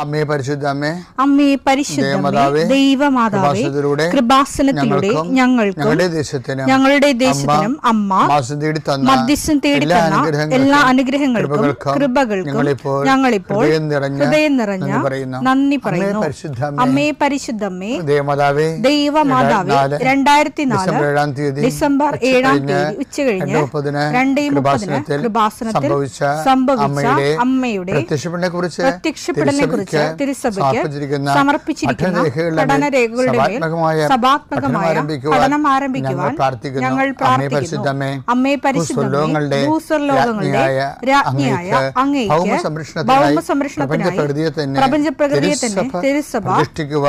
അമ്മേ പരിശുദ്ധ അമ്മേ, അമ്മേ പരിശുദ്ധമേ, ദൈവമാതാവേ, കൃപാസനത്തിലൂടെ ഞങ്ങളുടെ ദേശത്തിനും അമ്മ മധ്യസ്ഥം തേടി തന്ന എല്ലാ അനുഗ്രഹങ്ങൾക്കും കൃപകൾക്കും ഞങ്ങളിപ്പോൾ ഹൃദയം നിറഞ്ഞ നന്ദി പറയുന്നു. അമ്മേ പരിശുദ്ധമേ, ദൈവമാതാവേ, 2004 ഡിസംബർ 7 ഉച്ചകഴിഞ്ഞ് 2:30 കൃപാസനത്തിൽ സംഭവിച്ച അമ്മയുടെ പ്രത്യക്ഷപ്പെടലിനെ കുറിച്ച് തിരുസഭയ്ക്ക് സമർപ്പിച്ചിരിക്കുന്ന പഠനരേഖകളുടെ മേൽ സഭാത്മകമായ പഠനം ആരംഭിക്കുവാൻ ഞങ്ങൾ പ്രാർത്ഥിക്കുന്നു. അമ്മേ പരിശുദ്ധമേ, ഭൂസ്വർലോകങ്ങളുടെ രാജ്ഞിയായ അങ്ങേയ്ക്ക് ഭൗമസംരക്ഷണത്തിനായി പ്രപഞ്ചപ്രകൃതിയെ തന്നെ തിരുസഭ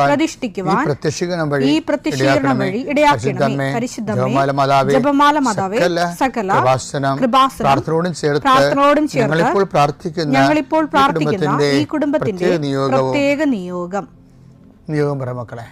പ്രതിഷ്ഠിക്കുവാൻ ഈ പ്രത്യക്ഷീകരണം വഴി ഇടയാക്കണമേ. പരിശുദ്ധമേ, ജപമാല മാതാവേ, സകല കൃപാസനം പ്രാർത്ഥനയോടും ചേർത്ത് ഞങ്ങളിപ്പോൾ പ്രാർത്ഥിക്കുന്ന ഈ കുടുംബത്തിന്റെ പ്രത്യേക നിയോഗം പറ മക്കളെ.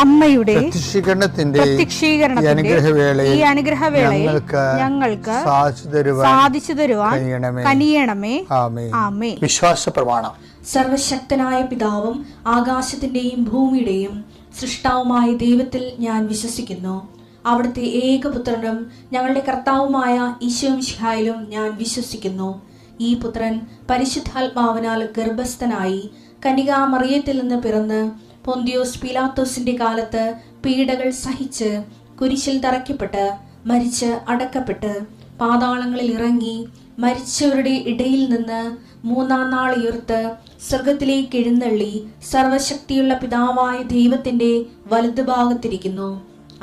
അമ്മയുടെ പ്രത്യക്ഷീകരണത്തിന്റെ ഈ അനുഗ്രഹവേളയിൽ ഞങ്ങൾക്ക് സാധിച്ചു തരുവാൻ കനിയണമേ. ആമേൻ. വിശ്വാസ പ്രമാണം. സർവശക്തനായ പിതാവും ആകാശത്തിന്റെയും ഭൂമിയുടെയും സൃഷ്ടാവുമായ ദൈവത്തിൽ ഞാൻ വിശ്വസിക്കുന്നു. അവിടുത്തെ ഏകപുത്രനും ഞങ്ങളുടെ കർത്താവുമായ ഈശോമിശിഹായിലും ഞാൻ വിശ്വസിക്കുന്നു. ഈ പുത്രൻ പരിശുദ്ധാത്മാവിനാൽ ഗർഭസ്ഥനായി കന്യകാമറിയത്തിൽ നിന്ന് പിറന്ന് പൊന്തിയോസ് പീലാത്തോസിന്റെ കാലത്ത് പീഡകൾ സഹിച്ച് കുരിശിൽ തറയ്ക്കപ്പെട്ട് മരിച്ച് അടക്കപ്പെട്ട് പാതാളങ്ങളിൽ ഇറങ്ങി മരിച്ചവരുടെ ഇടയിൽ നിന്ന് 3-ാം നാൾ ഉയർത്ത് സ്വർഗത്തിലേക്ക് എഴുന്നള്ളി സർവശക്തിയുള്ള പിതാവായ ദൈവത്തിന്റെ വലതുഭാഗത്തിരിക്കുന്നു.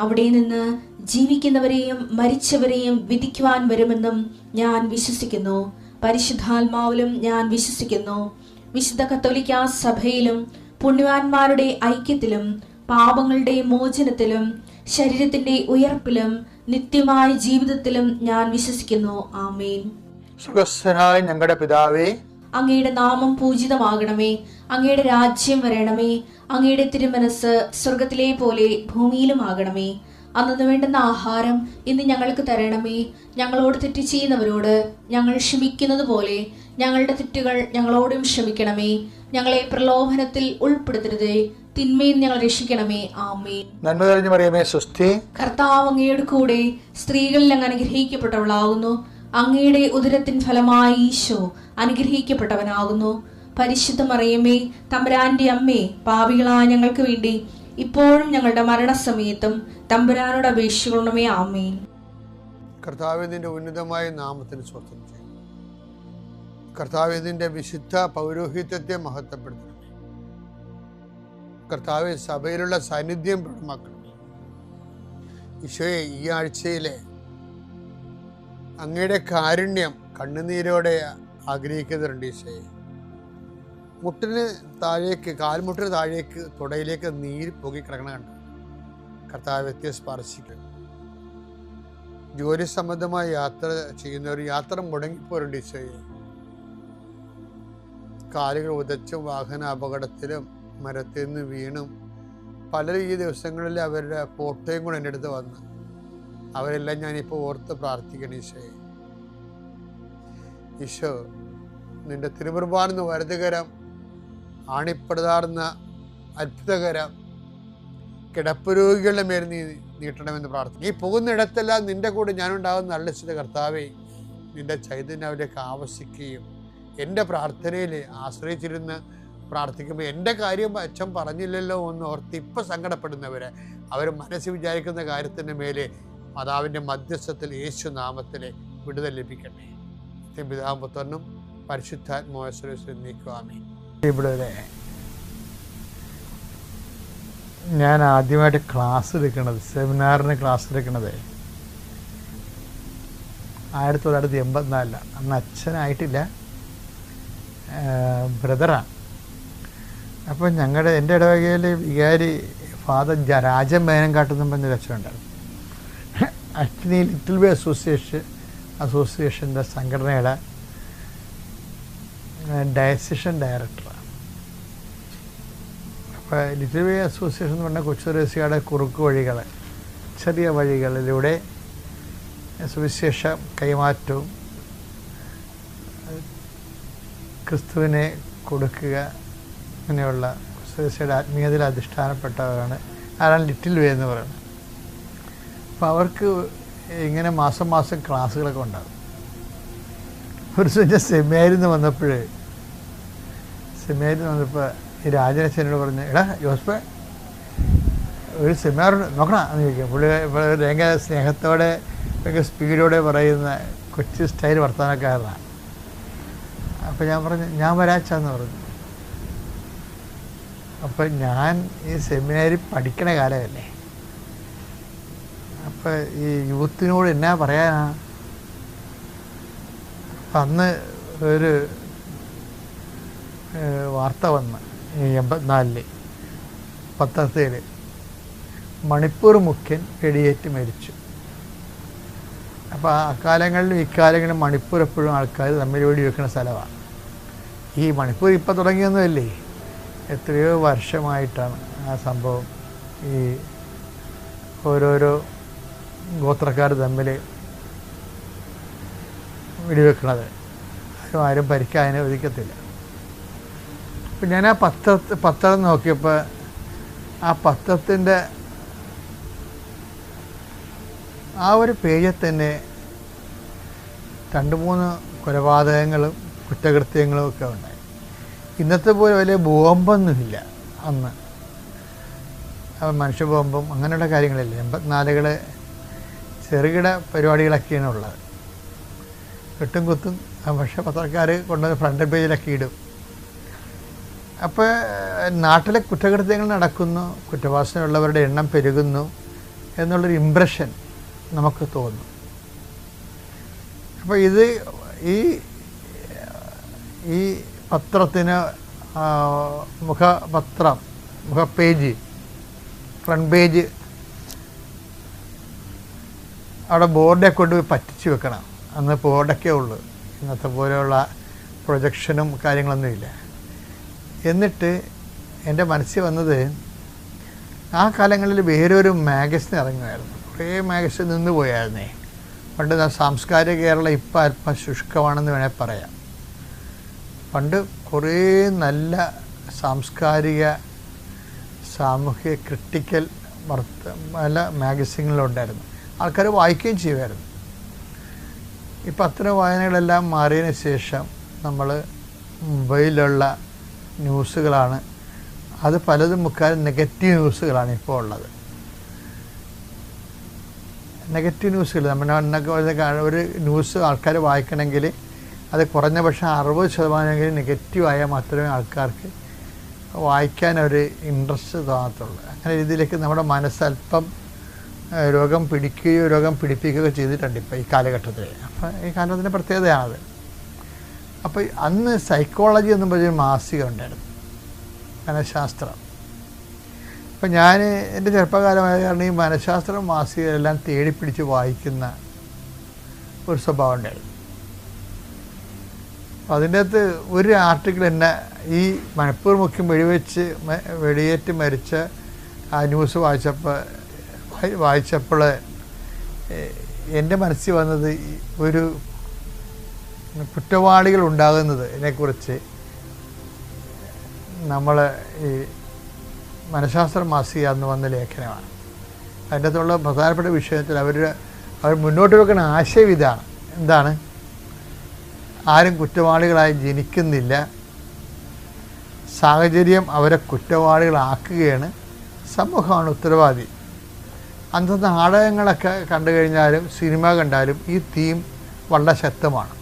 അവിടെ നിന്ന് ജീവിക്കുന്നവരെയും മരിച്ചവരെയും വിധിക്കുവാൻ വരുമെന്നും ഞാൻ വിശ്വസിക്കുന്നു. പരിശുദ്ധാത്മാവിലും ഞാൻ വിശ്വസിക്കുന്നു. വിശുദ്ധ കത്തോലിക്കാ സഭയിലും പുണ്യവാന്മാരുടെ ഐക്യത്തിലും പാപങ്ങളുടെ മോചനത്തിലും ശരീരത്തിന്റെ ഉയർപ്പിലും നിത്യമായ ജീവിതത്തിലും ഞാൻ വിശ്വസിക്കുന്നു. ആമേൻ. സുഖസ്ഥനായ ഞങ്ങളുടെ പിതാവേ, അങ്ങയുടെ നാമം പൂജിതമാകണമേ. അങ്ങയുടെ രാജ്യം വരണമേ. അങ്ങയുടെ തിരുമനസ് സ്വർഗത്തിലെ പോലെ ഭൂമിയിലും ആകണമേ. അന്നു വേണ്ടുന്ന ആഹാരം ഇന്ന് ഞങ്ങൾക്ക് തരണമേ. ഞങ്ങളോട് തെറ്റ് ചെയ്യുന്നവരോട് ഞങ്ങൾ ക്ഷമിക്കുന്നത് പോലെ ഞങ്ങളുടെ തെറ്റുകൾ ഞങ്ങളോടും ക്ഷമിക്കണമേ. ഞങ്ങളെ പ്രലോഭനത്തിൽ ഉൾപ്പെടുത്തരുതേ, തിന്മയിൽ ഞങ്ങൾ രക്ഷിക്കണമേ. ആമേൻ. നന്മ നിറഞ്ഞ മറിയമേ, സ്വസ്തി. കർത്താവ് അങ്ങയുടെ കൂടെ സ്ത്രീകളിൽ അങ്ങ് അനുഗ്രഹിക്കപ്പെട്ടവളാകുന്നു. അങ്ങയുടെ ഉദരത്തിൻ ഫലമായി ഈശോ അനുഗ്രഹിക്കപ്പെട്ടവനാകുന്നു. പരിശുദ്ധ മറിയമേ, തമ്പുരാന്റെ അമ്മേ, പാപികളായ ഞങ്ങൾക്ക് വേണ്ടി ഇപ്പോഴും ഞങ്ങളുടെ മരണസമയത്തും തമ്പുരാനോട് അപേക്ഷിക്കണമേ. ആമേൻ. കർത്താവിന്റെ ഉന്നതമായ നാമത്തിന് സ്വന്തം ചെയ്യും. കർത്താവിന്റെ വിശുദ്ധ പൗരോഹിത്യത്തെ മഹത്വപ്പെടുത്തണമേ. കർത്താവ് സഭയിലുള്ള സാന്നിധ്യം പ്രകടമാക്കണമേ. ഈശോയെ, ഈ ആഴ്ചയിലെ അങ്ങയുടെ കാരുണ്യം കണ്ണുനീരോടെ ആഗ്രഹിക്കുന്നുണ്ട്. ഈശോയെ, മുട്ടിന് താഴേക്ക്, കാൽമുട്ടിന് താഴേക്ക്, തുടയിലേക്ക് നീര് പൊങ്ങിക്കിടക്കണ കണ്ട് കർത്താവ്യത്തെ സ്പർശിക്കും. ജോലി സംബന്ധമായ യാത്ര ചെയ്യുന്നവർ യാത്ര മുടങ്ങിപ്പോരുണ്ട്. ഈശോയെ, കാലുകൾ ഉദച്ചും വാഹന അപകടത്തിലും മരത്തിൽ നിന്ന് വീണും പലരും ഈ ദിവസങ്ങളിൽ അവരുടെ ഫോട്ടോയും കൂടെ എൻ്റെ അടുത്ത് വന്ന് അവരെല്ലാം ഞാനിപ്പോൾ ഓർത്ത് പ്രാർത്ഥിക്കണം. ഈശോയെ, ഈശോ, നിന്റെ തിരുമുറുമ്പാർന്ന വലതുകരം, ആണിപ്പടുതാർന്ന അത്ഭുതകരം കിടപ്പ് രോഗികളുടെ മേൽ നീ നീട്ടണമെന്ന് പ്രാർത്ഥിക്കും. ഈ പോകുന്നിടത്തെല്ലാം നിന്റെ കൂടെ ഞാനുണ്ടാകുന്ന നല്ല കർത്താവേ, നിന്റെ ചൈതന്യം അവരിലേക്ക് ആവസിക്കുകയും എൻ്റെ പ്രാർത്ഥനയിൽ ആശ്രയിച്ചിരുന്ന് പ്രാർത്ഥിക്കുമ്പോൾ എൻ്റെ കാര്യം അച്ഛൻ പറഞ്ഞില്ലല്ലോ എന്ന് ഓർത്ത് ഇപ്പം സങ്കടപ്പെടുന്നവരെ അവർ മനസ്സിൽ വിചാരിക്കുന്ന കാര്യത്തിന് മേലെ മാതാവിൻ്റെ മധ്യസ്ഥത്തിൽ യേശു നാമത്തിലെ വിടുതൽ ലഭിക്കട്ടെ. പിതാവും പുത്രനും പരിശുദ്ധാത്മാവിൽ നീക്കുവാമേ. ഇവിടെ ഞാൻ ആദ്യമായിട്ട് ക്ലാസ് എടുക്കണത്, സെമിനാറിന് ക്ലാസ് എടുക്കണത് 1984 അന്ന് അച്ഛനായിട്ടില്ല, ബ്രദറാണ്. അപ്പോൾ എൻ്റെ ഇടവകയിൽ വികാരി ഫാദർ രാജൻ മേനംകാട്ടെന്നും പറഞ്ഞൊരു അച്ഛനുണ്ടായിരുന്നു. അച്ഛൻ ഈ ലിറ്റിൽ വേ അസോസിയേഷൻ്റെ സംഘടനയുടെ ഡയസിഷൻ ഡയറക്ടറാണ്. അപ്പോൾ ലിറ്റിൽ വേ അസോസിയേഷൻ എന്ന് പറഞ്ഞാൽ കൊച്ചുറേസ്യയുടെ കുറുക്ക് വഴികൾ, ചെറിയ വഴികളിലൂടെ സുവിശേഷ കൈമാറ്റവും ക്രിസ്തുവിനെ കൊടുക്കുക, അങ്ങനെയുള്ള സുവിശേഷയുടെ ആത്മീയതയിൽ അധിഷ്ഠാനപ്പെട്ടവരാണ് ലിറ്റിൽ വേ എന്ന് പറയുന്നത്. അപ്പോൾ അവർക്ക് ഇങ്ങനെ മാസം മാസം ക്ലാസ്സുകളൊക്കെ ഉണ്ടാകും. ഒരു ദിവസം സെമിനാരിൽ വന്നപ്പോൾ ഈ രാജനച്ഛനോട് പറഞ്ഞു, എടാ ജോസ്പേ ഒരു സെമിനാർ നോക്കണം എന്ന് ചോദിക്കും. പുള്ളി ഭയങ്കര സ്നേഹത്തോടെ ഭയങ്കര സ്പീഡോടെ പറയുന്ന കൊച്ചു സ്റ്റൈൽ വർത്തമാനക്കാരനാണ്. അപ്പോൾ ഞാൻ പറഞ്ഞു, ഞാൻ വരാച്ചാന്ന് പറഞ്ഞു. അപ്പം ഞാൻ ഈ സെമിനാരിൽ പഠിക്കണ കാലമല്ലേ, അപ്പം ഈ യൂത്തിനോട് എന്നാ പറയാനാ. അപ്പം അന്ന് ഒരു വാർത്ത വന്ന് 84 പത്രത്തിൽ മണിപ്പൂർ മുഖ്യൻ വെടിയേറ്റ് മരിച്ചു. അപ്പോൾ അക്കാലങ്ങളിലും ഇക്കാലങ്ങളിലും മണിപ്പൂർ എപ്പോഴും ആൾക്കാർ തമ്മിൽ വെടി വെക്കുന്ന സ്ഥലമാണ്. ഈ മണിപ്പൂർ ഇപ്പം തുടങ്ങിയൊന്നുമല്ലേ, എത്രയോ വർഷമായിട്ടാണ് ആ സംഭവം ഈ ഓരോരോ ഗോത്രക്കാർ തമ്മിൽ വെടിവെക്കണത്. ആരും പരിക്കാൻ അനുവദിക്കത്തില്ല. അപ്പം ഞാൻ ആ പത്രം നോക്കിയപ്പോൾ ആ പത്രത്തിൻ്റെ ആ ഒരു പേജിൽ തന്നെ 2-3 കൊലപാതകങ്ങളും കുറ്റകൃത്യങ്ങളും ഒക്കെ ഉണ്ടായി. ഇന്നത്തെ പോലെ വലിയ ബോംബൊന്നുമില്ല അന്ന്. മനുഷ്യ ബോംബും അങ്ങനെയുള്ള കാര്യങ്ങളില്ല. 84 ചെറുകിട പരിപാടികളൊക്കെയാണ് ഉള്ളത്. കെട്ടും കുത്തും. പക്ഷേ പത്രക്കാർ കൊണ്ടുവന്ന് ഫ്രണ്ട് പേജിലൊക്കെ ഇടും. അപ്പോൾ നാട്ടിലെ കുറ്റകൃത്യങ്ങൾ നടക്കുന്നു, കുറ്റവാസനയുള്ളവരുടെ എണ്ണം പെരുകുന്നു എന്നുള്ളൊരു ഇംപ്രഷൻ നമുക്ക് തോന്നും. അപ്പോൾ ഇത് ഈ പത്രത്തിന് മുഖപേജ് ഫ്രണ്ട് പേജ് അവിടെ ബോർഡെ കൊണ്ടുപോയി പറ്റിച്ച് വെക്കണം. അന്ന് ബോർഡൊക്കെ ഉള്ളൂ, ഇന്നത്തെ പോലെയുള്ള പ്രൊജക്ഷനും കാര്യങ്ങളൊന്നുമില്ല. എന്നിട്ട് എൻ്റെ മനസ്സിൽ വന്നത്, ആ കാലങ്ങളിൽ വേറൊരു മാഗസിൻ ഇറങ്ങുമായിരുന്നു. കുറേ മാഗസിൻ നിന്ന് പോയായിരുന്നേ. പണ്ട് സാംസ്കാരിക കേരളം ഇപ്പം അല്പം ശുഷ്കമാണെന്ന് വേണേൽ പറയാം. പണ്ട് കുറേ നല്ല സാംസ്കാരിക സാമൂഹ്യ ക്രിട്ടിക്കൽ പല മാഗസിനുകളുണ്ടായിരുന്നു. ആൾക്കാർ വായിക്കുകയും ചെയ്യുമായിരുന്നു. ഇപ്പം അത്തരം വായനകളെല്ലാം മാറിയതിന് ശേഷം നമ്മൾ മൊബൈലിലുള്ള ന്യൂസുകളാണ്, അത് പലതും മുക്കാലും നെഗറ്റീവ് ന്യൂസുകളാണ് ഇപ്പോൾ ഉള്ളത്. നെഗറ്റീവ് ന്യൂസുകൾ നമ്മൾ ഒരു ന്യൂസ് ആൾക്കാർ വായിക്കണമെങ്കിൽ അത് കുറഞ്ഞ പക്ഷേ 60% നെഗറ്റീവായാൽ മാത്രമേ ആൾക്കാർക്ക് വായിക്കാനൊരു ഇൻട്രസ്റ്റ് തോന്നത്തുള്ളൂ. അങ്ങനെ രീതിയിലേക്ക് നമ്മുടെ മനസ്സല്പം രോഗം പിടിക്കുകയോ രോഗം പിടിപ്പിക്കുകയോ ചെയ്തിട്ടുണ്ട് ഇപ്പോൾ ഈ കാലഘട്ടത്തിൽ. അപ്പോൾ ഈ കാലഘട്ടത്തിൻ്റെ പ്രത്യേകതയാണത്. അപ്പോൾ അന്ന് സൈക്കോളജി എന്നും പറഞ്ഞൊരു മാസിക ഉണ്ടായിരുന്നു, മനഃശാസ്ത്രം. അപ്പം ഞാൻ എൻ്റെ ചെറുപ്പകാലമായ കാരണം ഈ മനഃശാസ്ത്രം മാസികയെല്ലാം തേടിപ്പിടിച്ച് വായിക്കുന്ന ഒരു സ്വഭാവം ഉണ്ടായിരുന്നു. അപ്പോൾ അതിൻ്റെ അകത്ത് ഒരു ആർട്ടിക്കിൾ എന്നെ ഈ മണിപ്പൂർ മുഖ്യം വെടിയേറ്റ് മരിച്ച ആ ന്യൂസ് വായിച്ചപ്പോൾ എൻ്റെ മനസ്സിൽ വന്നത് ഒരു കുറ്റവാളികൾ ഉണ്ടാകുന്നതിനെക്കുറിച്ച് നമ്മൾ ഈ മനഃശാസ്ത്ര മാസിക അന്ന് വന്ന ലേഖനമാണ്. അതിൻ്റെ അകത്തുള്ള പ്രധാനപ്പെട്ട വിഷയത്തിൽ അവർ മുന്നോട്ട് വെക്കുന്ന ആശയം ഇതാണ്. എന്താണ്? ആരും കുറ്റവാളികളായി ജനിക്കുന്നില്ല, സാഹചര്യം അവരെ കുറ്റവാളികളാക്കുകയാണ്, സമൂഹമാണ് ഉത്തരവാദി. അന്നത്തെ നാടകങ്ങളൊക്കെ കണ്ടു കഴിഞ്ഞാലും സിനിമ കണ്ടാലും ഈ തീം വളരെ ശക്തമാണ്.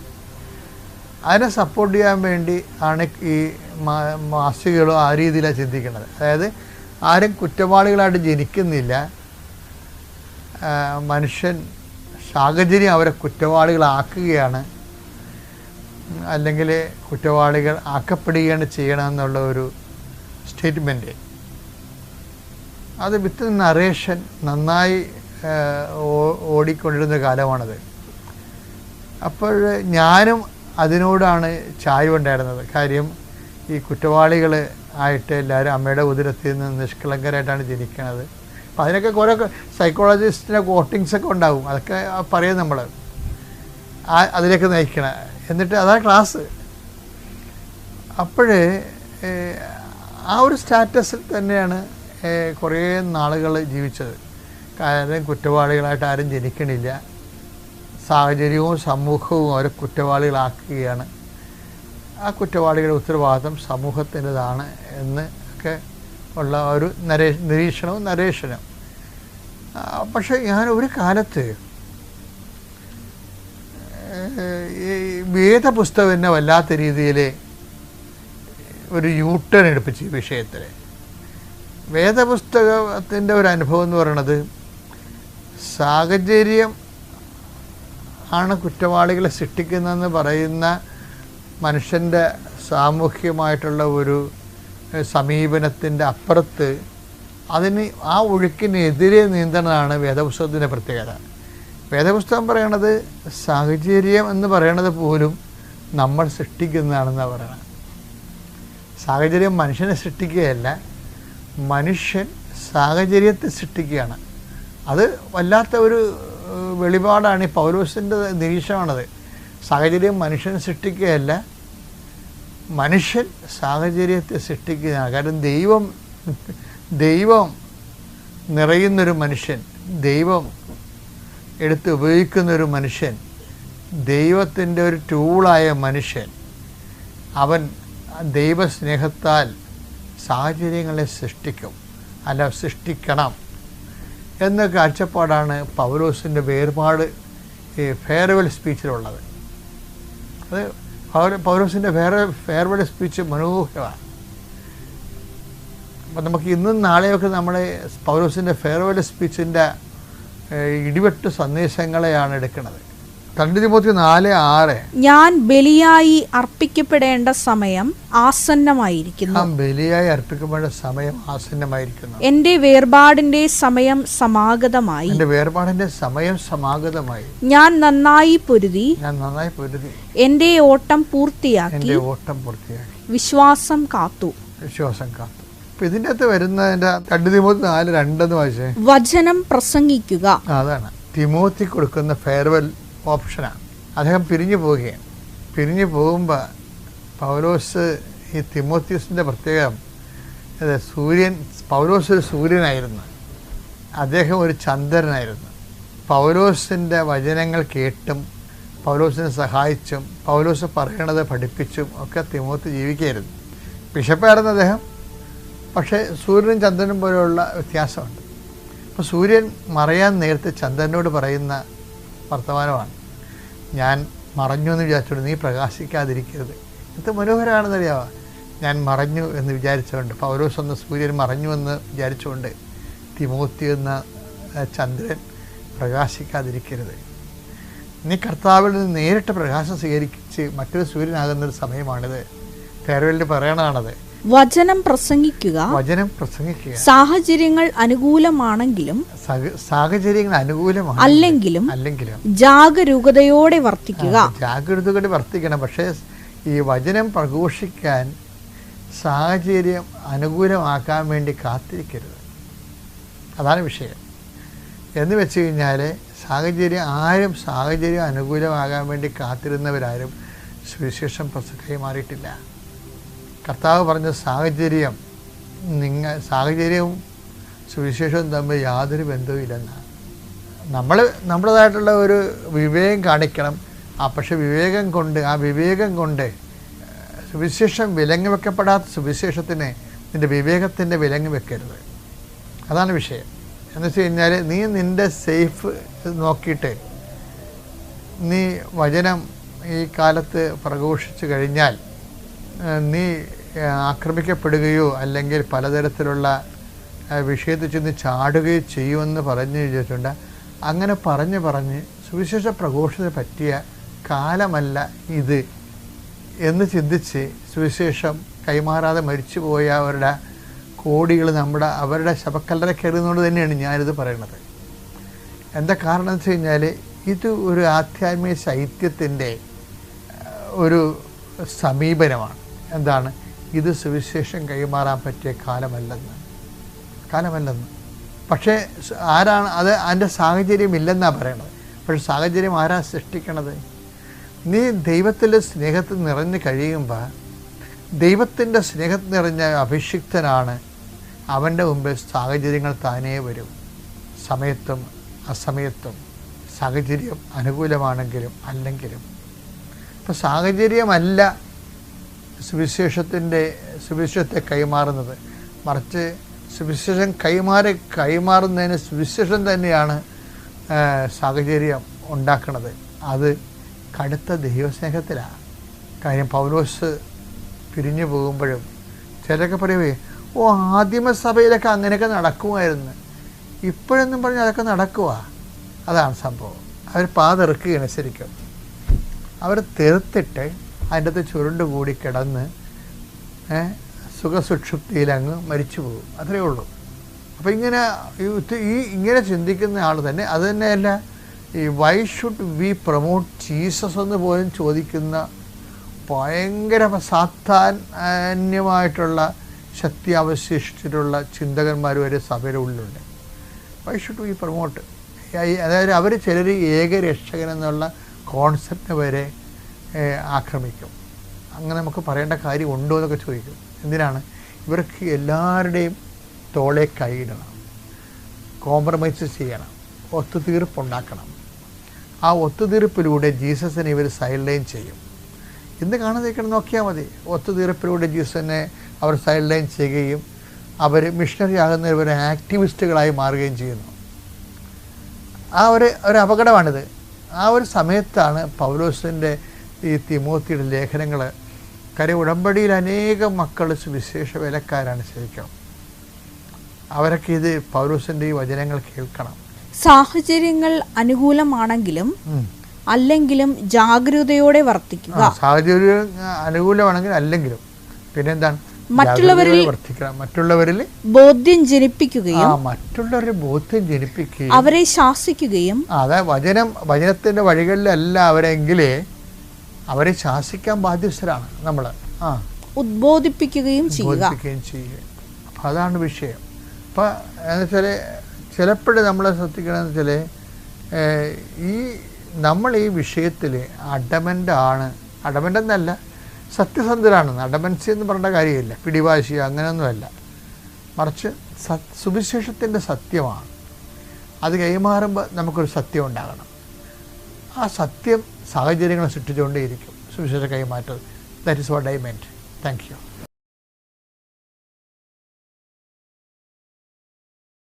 അതിനെ സപ്പോർട്ട് ചെയ്യാൻ വേണ്ടി ആണ് ഈ മാസികകളും ആ രീതിയിലാണ് ചിന്തിക്കുന്നത്. അതായത് ആരും കുറ്റവാളികളായിട്ട് ജനിക്കുന്നില്ല, മനുഷ്യൻ സാഹചര്യം അവരെ കുറ്റവാളികളാക്കുകയാണ്, അല്ലെങ്കിൽ കുറ്റവാളികൾ ആക്കപ്പെടുകയാണ് ചെയ്യണമെന്നുള്ള ഒരു സ്റ്റേറ്റ്മെൻറ്റ്. അത് വിത്ത് നറേഷൻ നന്നായി ഓടിക്കൊണ്ടിരുന്ന കാലമാണത്. അപ്പോൾ ഞാനും അതിനോടാണ് ചായ്വുണ്ടായിരുന്നത്. കാര്യം ഈ കുറ്റവാളികൾ ആയിട്ട് എല്ലാവരും അമ്മയുടെ ഉദരത്തിൽ നിന്ന് നിഷ്കളങ്കരായിട്ടാണ് ജനിക്കുന്നത്. അപ്പോൾ അതിനൊക്കെ കുറേ സൈക്കോളജിസ്റ്റിൻ്റെ കോട്ടിങ്സൊക്കെ ഉണ്ടാവും, അതൊക്കെ പറയും നമ്മൾ, അതിലേക്ക് നയിക്കണം. എന്നിട്ട് അതാണ് ക്ലാസ്. അപ്പോൾ ആ ഒരു സ്റ്റാറ്റസിൽ തന്നെയാണ് കുറേ നാളുകൾ ജീവിച്ചത്. കാരണം കുറ്റവാളികളായിട്ട് ആരും ജനിക്കണില്ല, സാഹചര്യവും സമൂഹവും അവരെ കുറ്റവാളികളാക്കുകയാണ്, ആ കുറ്റവാളികളുടെ ഉത്തരവാദിത്വം സമൂഹത്തിൻ്റെതാണ് എന്ന് ഒക്കെ ഉള്ള ഒരു നിരീക്ഷണവും നരേഷനും. പക്ഷേ ഞാൻ ഒരു കാലത്ത് ഈ വേദപുസ്തകം എന്നെ വല്ലാത്ത രീതിയിൽ ഒരു യൂട്ടേൺ എടുപ്പിച്ചു ഈ വിഷയത്തിൽ. വേദപുസ്തകത്തിൻ്റെ ഒരു അനുഭവം എന്ന് പറയുന്നത് സാഹചര്യം ആണ് കുറ്റവാളികളെ സൃഷ്ടിക്കുന്നതെന്ന് പറയുന്ന മനുഷ്യൻ്റെ സാമൂഹികമായിട്ടുള്ള ഒരു സമീപനത്തിൻ്റെ അപ്പുറത്ത് അതിന് ആ ഒഴുക്കിനെതിരെ നീന്തണതാണ് വേദപുസ്തകത്തിൻ്റെ പ്രത്യേകത. വേദപുസ്തകം പറയണത് സാഹചര്യം എന്ന് പറയണത് പോലും നമ്മൾ സൃഷ്ടിക്കുന്നതാണെന്നാണ് പറയണത്. സാഹചര്യം മനുഷ്യനെ സൃഷ്ടിക്കുകയല്ല, മനുഷ്യൻ സാഹചര്യത്തെ സൃഷ്ടിക്കുകയാണ്. അത് വല്ലാത്ത ഒരു വെളിപാടാണ്. ഈ പൗലോസിൻ്റെ നിരീക്ഷണമാണത്. സാഹചര്യം മനുഷ്യനെ സൃഷ്ടിക്കുകയല്ല, മനുഷ്യൻ സാഹചര്യത്തെ സൃഷ്ടിക്കുകയാണ്. കാരണം ദൈവം നിറയുന്നൊരു മനുഷ്യൻ, ദൈവം എടുത്ത് ഉപയോഗിക്കുന്നൊരു മനുഷ്യൻ, ദൈവത്തിൻ്റെ ഒരു ടൂളായ മനുഷ്യൻ, അവൻ ദൈവസ്നേഹത്താൽ സാഹചര്യങ്ങളെ സൃഷ്ടിക്കും, അല്ല സൃഷ്ടിക്കണം എന്ന കാഴ്ചപ്പാടാണ് പൗലോസിൻ്റെ വേർപാട് ഈ ഫെയർവെൽ സ്പീച്ചിലുള്ളത്. അത് പൗലോസിൻ്റെ ഫെയർവെൽ സ്പീച്ച് മനോഹരമാണ്. അപ്പം നമുക്ക് ഇന്നും നാളെയൊക്കെ നമ്മുടെ പൗലോസിൻ്റെ ഫെയർവെൽ സ്പീച്ചിൻ്റെ ഇടിവെട്ട് സന്ദേശങ്ങളെയാണ് എടുക്കുന്നത്. 2 തിമോത്തി 4:6 ഞാൻ ബലിയായി അർപ്പിക്കപ്പെടേണ്ട സമയം ആസന്നമായിരിക്കുന്നു. ബലിയായി അർപ്പിക്കപ്പെടേണ്ട സമയം ആസന്നമായിരിക്കുന്നു. എന്റെ വേർപാടിന്റെ സമയം സമാഗതമായി. ഞാൻ നന്നായി പൊരുതി എന്റെ ഓട്ടം പൂർത്തിയാക്കി വിശ്വാസം കാത്തു. ഇതിൻ്റെ അകത്ത് വരുന്നതിൻ്റെ 2 തിമോത്തി 4:2 വായിച്ചേ. വചനം പ്രസംഗിക്കുക. അതാണ് തിമോത്തി കൊടുക്കുന്ന ഫെയർവെൽ ഓപ്ഷനാണ്. അദ്ദേഹം പിരിഞ്ഞു പോവുകയാണ്. പിരിഞ്ഞു പോകുമ്പോൾ പൗലോസ് ഈ തിമോത്തിയസിൻ്റെ പ്രത്യേകം പൗലോസ് ഒരു സൂര്യനായിരുന്നു, അദ്ദേഹം ഒരു ചന്ദ്രനായിരുന്നു. പൗലോസിൻ്റെ വചനങ്ങൾ കേട്ടും പൗലോസിനെ സഹായിച്ചും പൗലോസ് പറയണത് പഠിപ്പിച്ചും ഒക്കെ തിമോത്തി ജീവിക്കുകയായിരുന്നു. ബിഷപ്പായിരുന്നു അദ്ദേഹം. പക്ഷേ സൂര്യനും ചന്ദ്രനും പോലെയുള്ള വ്യത്യാസമുണ്ട്. അപ്പോൾ സൂര്യൻ മറയാൻ നേരത്തെ ചന്ദ്രനോട് പറയുന്ന വർത്തമാനമാണ്, ഞാൻ മറഞ്ഞു എന്ന് വിചാരിച്ചുകൊണ്ട് നീ പ്രകാശിക്കാതിരിക്കരുത്. ഇത് മനോഹരമാണെന്നറിയാമോ? ഞാൻ മറഞ്ഞു എന്ന് വിചാരിച്ചുകൊണ്ട് പൗലോസ് എന്ന സൂര്യൻ മറഞ്ഞു എന്ന് വിചാരിച്ചുകൊണ്ട് തിമോത്തി എന്ന ചന്ദ്രൻ പ്രകാശിക്കാതിരിക്കരുത്. നീ കർത്താവിൽ നിന്ന് നേരിട്ട് പ്രകാശം സ്വീകരിച്ച് മറ്റൊരു സൂര്യനാകുന്നൊരു സമയമാണിത്. ഫെയർവെല്ലിൽ പറയണതാണത്. വചനം പ്രസംഗിക്കുക. സാഹചര്യങ്ങൾ അനുകൂലമാണെങ്കിലും അല്ലെങ്കിലും ജാഗരൂകതയോടെ വർത്തിക്കുക. ജാഗരൂകതയോടെ വർത്തിക്കണം. പക്ഷേ ഈ വചനം പ്രഘോഷിക്കാൻ സാഹചര്യം അനുകൂലമാക്കാൻ വേണ്ടി കാത്തിരിക്കരുത്. അതാണ് വിഷയം. എന്ന് വെച്ച് കഴിഞ്ഞാൽ സാഹചര്യം അനുകൂലമാകാൻ വേണ്ടി കാത്തിരുന്നവരാരും സുവിശേഷം പ്രസക്തമായി മാറിയിട്ടില്ല. കർത്താവ് പറഞ്ഞ സാഹചര്യവും സുവിശേഷവും തമ്മിൽ യാതൊരു ബന്ധവുമില്ലെന്നാണ്. നമ്മുടേതായിട്ടുള്ള ഒരു വിവേകം കാണിക്കണം. പക്ഷെ വിവേകം കൊണ്ട് സുവിശേഷം വിലങ്ങ് വെക്കപ്പെടാത്ത സുവിശേഷത്തിന് നിൻ്റെ വിവേകത്തിൻ്റെ വിലങ്ങ് വെക്കരുത്. അതാണ് വിഷയം. എന്ന് വെച്ച് കഴിഞ്ഞാൽ നീ നിൻ്റെ സേഫ് നോക്കിയിട്ട് നീ വചനം ഈ കാലത്ത് പ്രഘോഷിച്ചു കഴിഞ്ഞാൽ നീ ആക്രമിക്കപ്പെടുകയോ അല്ലെങ്കിൽ പലതരത്തിലുള്ള വിഷയത്തിൽ ചെന്ന് ചാടുകയോ ചെയ്യുമെന്ന് പറഞ്ഞു ചോദിച്ചിട്ടുണ്ട്. അങ്ങനെ പറഞ്ഞ് സുവിശേഷ പ്രഘോഷത്തിന് പറ്റിയ കാലമല്ല ഇത് എന്ന് ചിന്തിച്ച് സുവിശേഷം കൈമാറാതെ മരിച്ചു പോയവരുടെ കോടികൾ അവരുടെ ശവക്കല്ലറ കയറുന്നതുകൊണ്ട് തന്നെയാണ് ഞാനിത് പറയുന്നത്. എന്താ കാരണം എന്ന് വെച്ച് കഴിഞ്ഞാൽ ഇത് ഒരു ആധ്യാത്മിക ശൈത്യത്തിൻ്റെ ഒരു സമീപനമാണ്. എന്താണ് ഇത്? സുവിശേഷം കൈമാറാൻ പറ്റിയ കാലമല്ലെന്ന്. പക്ഷേ ആരാണ് അത്? അതിൻ്റെ സാഹചര്യം ഇല്ലെന്നാണ് പറയണത്. പക്ഷെ സാഹചര്യം ആരാ സൃഷ്ടിക്കണത്? നീ ദൈവത്തിൻ്റെ സ്നേഹത്തിൽ നിറഞ്ഞ് കഴിയുമ്പോൾ ദൈവത്തിൻ്റെ സ്നേഹത്തിൽ നിറഞ്ഞ അഭിഷിക്തനാണ്. അവൻ്റെ മുമ്പിൽ സാഹചര്യങ്ങൾ താനേ വരും. സമയത്തും അസമയത്തും, സാഹചര്യം അനുകൂലമാണെങ്കിലും അല്ലെങ്കിലും. ഇപ്പം സാഹചര്യമല്ല സുവിശേഷത്തെ കൈമാറുന്നത്, മറിച്ച് സുവിശേഷം കൈമാറുന്നതിന് സുവിശേഷം തന്നെയാണ് സാഹചര്യം ഉണ്ടാക്കുന്നത്. അത് കടുത്ത ദൈവസ്നേഹത്തിലാണ്. കാര്യം പൗലോസ് പിരിഞ്ഞു പോകുമ്പോഴും ചിലരൊക്കെ പറയുവേ, ആദിമസഭയിലൊക്കെ അങ്ങനെയൊക്കെ നടക്കുമായിരുന്നു, ഇപ്പോഴൊന്നും പറഞ്ഞ് അതൊക്കെ നടക്കുക. അതാണ് സംഭവം. അവർ പാതെറുക്കുകയാണ്. ശരിക്കും അവർ തെറുത്തിട്ട് അതിൻ്റെ അകത്ത് ചുരുണ്ടുകൂടി കിടന്ന് സുഖസുക്ഷുപ്തിയിലങ്ങ് മരിച്ചു പോകും. അത്രയേ ഉള്ളൂ. അപ്പോൾ ഇങ്ങനെ ചിന്തിക്കുന്ന ആൾ തന്നെ, അത് തന്നെയല്ല ഈ why should we promote Jesus എന്ന് പോലും ചോദിക്കുന്ന ഭയങ്കര സാധാന്യമായിട്ടുള്ള ശക്തി അവശേഷിച്ചിട്ടുള്ള ചിന്തകന്മാർ വരെ സഭയുടെ ഉള്ളിലുണ്ട്. Why should we promote? അതായത് അവർ ചിലർ ഏകരക്ഷകൻ എന്നുള്ള കോൺസെപ്റ്റ് വരെ ആക്രമിക്കും. അങ്ങനെ നമുക്ക് പറയേണ്ട കാര്യം ഉണ്ടോ എന്നൊക്കെ ചോദിക്കും. എന്തിനാണ്? ഇവർക്ക് എല്ലാവരുടെയും തോളെ കൈയിടണം, കോംപ്രമൈസ് ചെയ്യണം, ഒത്തുതീർപ്പുണ്ടാക്കണം. ആ ഒത്തുതീർപ്പിലൂടെ ജീസസിനെ ഇവർ സൈഡ് ചെയ്യും. ഇന്ന് കാണുന്നേക്കണം, നോക്കിയാൽ മതി. ഒത്തുതീർപ്പിലൂടെ ജീസസിനെ അവർ സൈഡ് ചെയ്യുകയും അവർ മിഷണറി ആകുന്നവർ ആക്ടിവിസ്റ്റുകളായി മാറുകയും ചെയ്യുന്നു. ആ ഒരു അപകടമാണിത്. ആ ഒരു സമയത്താണ് പൗലോസിൻ്റെ ഈ തിമോത്തിയുടെ ലേഖനങ്ങൾ. ഉടമ്പടിയിൽ അനേകം മക്കൾ സുവിശേഷ വേലക്കാരാണ്. ശരിക്കും അവരൊക്കെ ഇത് പൗലോസിൻ്റെ ഈ വചനങ്ങൾ കേൾക്കണം. സാഹചര്യങ്ങൾ അനുകൂലമാണെങ്കിലും അല്ലെങ്കിലും ജാഗ്രതയോടെ വർത്തിക്കുക. സാഹചര്യം അനുകൂലമാണെങ്കിൽ അല്ലെങ്കിലും പിന്നെന്താണ്? മറ്റുള്ളവരിൽ ബോധ്യം ജനിപ്പിക്കുകയും അവരെ ശാസിക്കുകയും. അതായത് വചനത്തിന്റെ വഴികളിലല്ല അവരെങ്കിലേ അവരെ ശാസിക്കാൻ ബാധ്യസ്ഥരാണ് നമ്മൾ. ഉദ്ബോധിപ്പിക്കുകയും ചെയ്യുക. അപ്പം അതാണ് വിഷയം. അപ്പം എന്ന് വെച്ചാൽ ചിലപ്പോഴും നമ്മളെ ശ്രദ്ധിക്കണമെന്ന് വെച്ചാൽ നമ്മൾ ഈ വിഷയത്തിൽ അഡമൻ്റ് എന്നല്ല, സത്യസന്ധരാണ്. അഡമൻസി എന്ന് പറയേണ്ട കാര്യമില്ല, പിടിവാശി അങ്ങനെയൊന്നുമല്ല. മറിച്ച് സുവിശേഷത്തിൻ്റെ സത്യമാണ്. അത് കൈമാറുമ്പോൾ നമുക്കൊരു സത്യം ഉണ്ടാകണം. ആ സത്യം സാഹചര്യങ്ങൾ സൃഷ്ടിച്ചുകൊണ്ടേയിരിക്കും സുവിശേഷ കൈമാറ്റം. That is what I meant. Thank U.